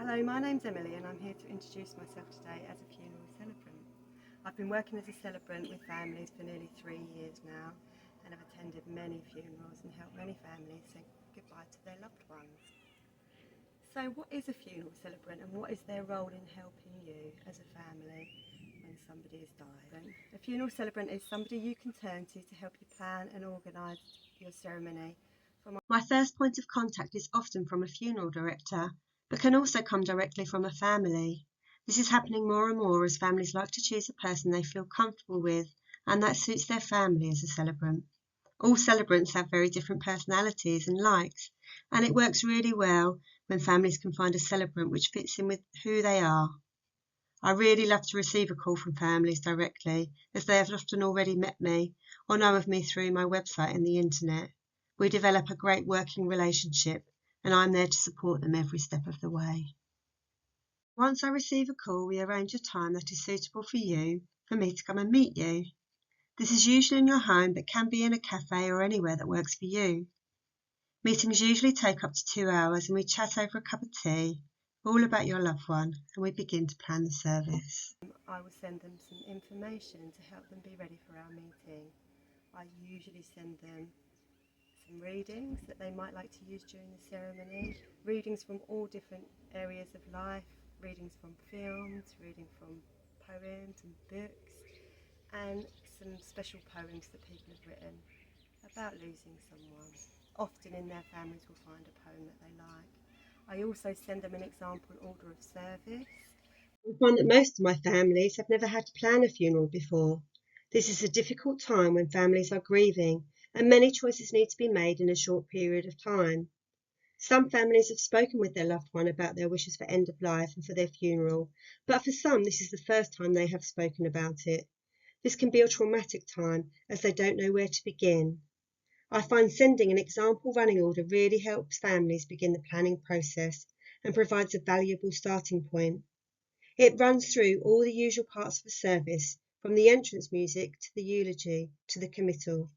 Hello, my name's Emily and I'm here to introduce myself today as a funeral celebrant. I've been working as a celebrant with families for nearly 3 years now and have attended many funerals and helped many families say goodbye to their loved ones. So what is a funeral celebrant and what is their role in helping you as a family when somebody has died? A funeral celebrant is somebody you can turn to help you plan and organise your ceremony. My first point of contact is often from a funeral director, but can also come directly from a family. This is happening more and more as families like to choose a person they feel comfortable with and that suits their family as a celebrant. All celebrants have very different personalities and likes, and it works really well when families can find a celebrant which fits in with who they are. I really love to receive a call from families directly, as they have often already met me or know of me through my website and the internet. We develop a great working relationship and I'm there to support them every step of the way. Once I receive a call, we arrange a time that is suitable for you, for me to come and meet you. This is usually in your home but can be in a cafe or anywhere that works for you. Meetings usually take up to 2 hours and we chat over a cup of tea, all about your loved one, and we begin to plan the service. I will send them some information to help them be ready for our meeting. I usually send them some readings that they might like to use during the ceremony, readings from all different areas of life, readings from films, reading from poems and books, and some special poems that people have written about losing someone. Often in their families will find a poem that they like. I also send them an example order of service. I find that most of my families have never had to plan a funeral before. This is a difficult time when families are grieving and many choices need to be made in a short period of time. Some families have spoken with their loved one about their wishes for end of life and for their funeral, but for some this is the first time they have spoken about it. This can be a traumatic time as they don't know where to begin. I find sending an example running order really helps families begin the planning process and provides a valuable starting point. It runs through all the usual parts of the service, from the entrance music to the eulogy to the committal.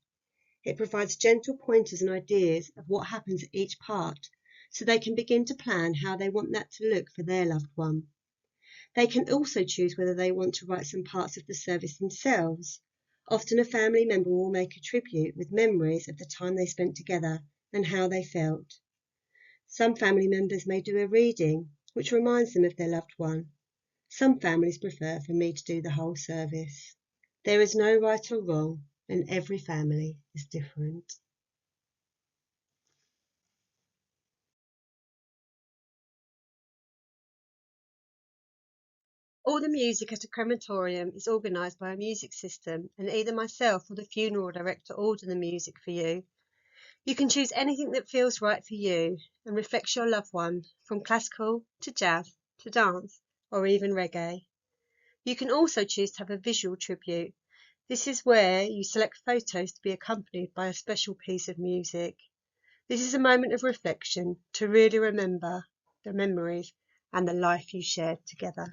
It provides gentle pointers and ideas of what happens at each part, so they can begin to plan how they want that to look for their loved one. They can also choose whether they want to write some parts of the service themselves. Often a family member will make a tribute with memories of the time they spent together and how they felt. Some family members may do a reading, which reminds them of their loved one. Some families prefer for me to do the whole service. There is no right or wrong, and every family is different. All the music at a crematorium is organised by a music system, and either myself or the funeral director order the music for you. You can choose anything that feels right for you and reflects your loved one, from classical to jazz to dance or even reggae. You can also choose to have a visual tribute. This is where you select photos to be accompanied by a special piece of music. This is a moment of reflection to really remember the memories and the life you shared together.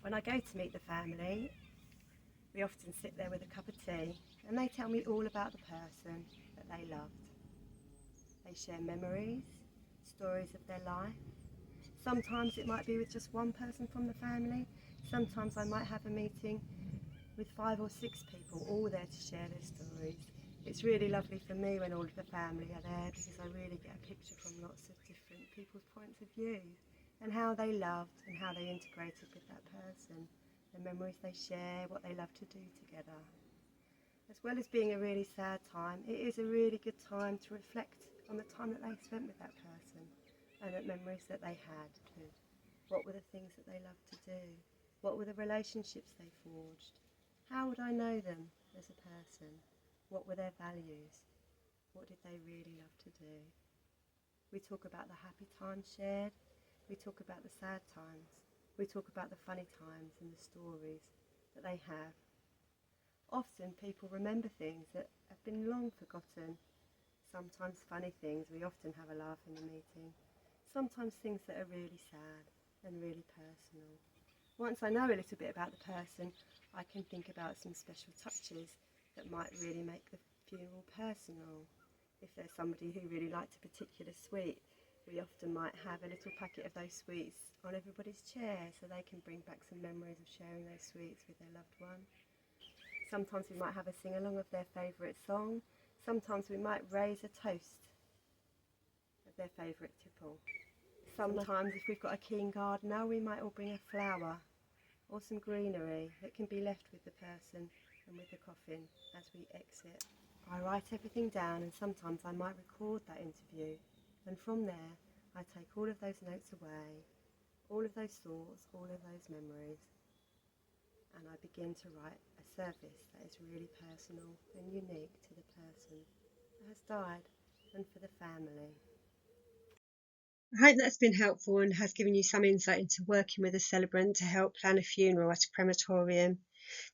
When I go to meet the family, we often sit there with a cup of tea and they tell me all about the person that they loved. They share memories, stories of their life. Sometimes it might be with just one person from the family. Sometimes I might have a meeting with 5 or 6 people, all there to share their stories. It's really lovely for me when all of the family are there because I really get a picture from lots of different people's points of view and how they loved and how they integrated with that person, the memories they share, what they love to do together. As well as being a really sad time, it is a really good time to reflect on the time that they spent with that person and the memories that they had. What were the things that they loved to do? What were the relationships they forged? How would I know them as a person? What were their values? What did they really love to do? We talk about the happy times shared. We talk about the sad times. We talk about the funny times and the stories that they have. Often people remember things that have been long forgotten. Sometimes funny things, we often have a laugh in the meeting. Sometimes things that are really sad and really personal. Once I know a little bit about the person, I can think about some special touches that might really make the funeral personal. If there's somebody who really liked a particular sweet, We often might have a little packet of those sweets on everybody's chair so they can bring back some memories of sharing those sweets with their loved one. Sometimes we might have a sing-along of their favourite song. Sometimes we might raise a toast of their favourite tipple. Sometimes if we've got a keen gardener, we might all bring a flower or some greenery that can be left with the person and with the coffin as we exit. I write everything down, and sometimes I might record that interview, and from there I take all of those notes away, all of those thoughts, all of those memories, and I begin to write a service that is really personal and unique to the person that has died and for the family. I hope that's been helpful and has given you some insight into working with a celebrant to help plan a funeral at a crematorium.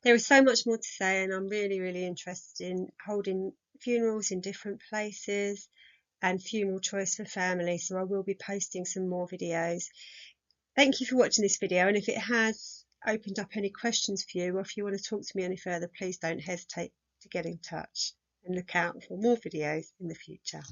There is so much more to say, and I'm really interested in holding funerals in different places and funeral choice for families, so I will be posting some more videos. Thank you for watching this video, and if it has opened up any questions for you, or if you want to talk to me any further, please don't hesitate to get in touch and look out for more videos in the future.